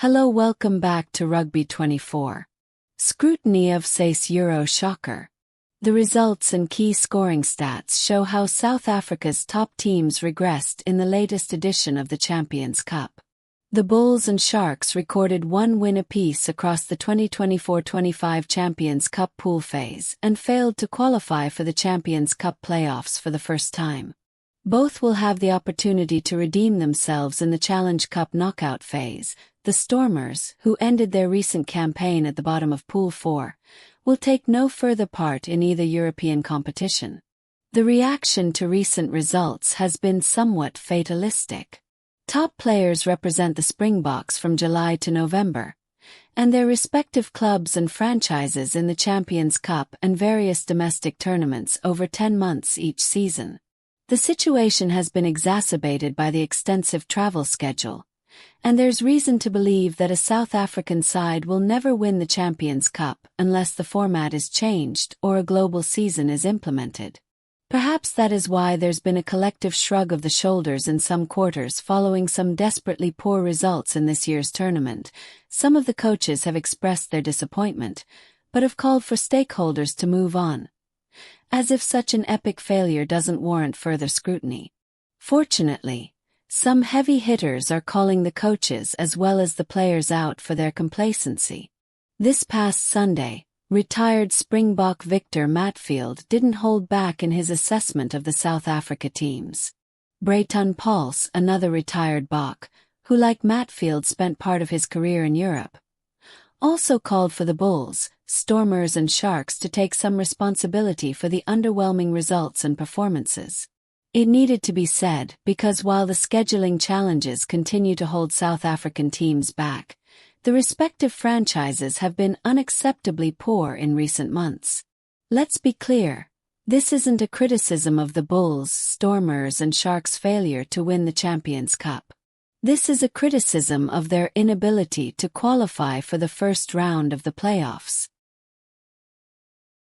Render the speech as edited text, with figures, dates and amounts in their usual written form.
Hello, welcome back to Rugby 24. Scrutiny of SACE Euro Shocker. The results and key scoring stats show how South Africa's top teams regressed in the latest edition of the Champions Cup. The Bulls and Sharks recorded one win apiece across the 2024-25 Champions Cup pool phase and failed to qualify for the Champions Cup playoffs for the first time. Both will have the opportunity to redeem themselves in the Challenge Cup knockout phase. The Stormers, who ended their recent campaign at the bottom of Pool 4, will take no further part in either European competition. The reaction to recent results has been somewhat fatalistic. Top players represent the Springboks from July to November, and their respective clubs and franchises in the Champions Cup and various domestic tournaments over 10 months each season. The situation has been exacerbated by the extensive travel schedule, and there's reason to believe that a South African side will never win the Champions Cup unless the format is changed or a global season is implemented. Perhaps that is why there's been a collective shrug of the shoulders in some quarters following some desperately poor results in this year's tournament. Some of the coaches have expressed their disappointment, but have called for stakeholders to move on, as if such an epic failure doesn't warrant further scrutiny. Fortunately, some heavy hitters are calling the coaches as well as the players out for their complacency. This past Sunday, retired Springbok Victor Matfield didn't hold back in his assessment of the South Africa teams. Breyton Pauls, another retired Bok, who like Matfield spent part of his career in Europe, also called for the Bulls, Stormers and Sharks to take some responsibility for the underwhelming results and performances. It needed to be said because while the scheduling challenges continue to hold South African teams back, the respective franchises have been unacceptably poor in recent months. Let's be clear, this isn't a criticism of the Bulls, Stormers and Sharks' failure to win the Champions Cup. This is a criticism of their inability to qualify for the first round of the playoffs.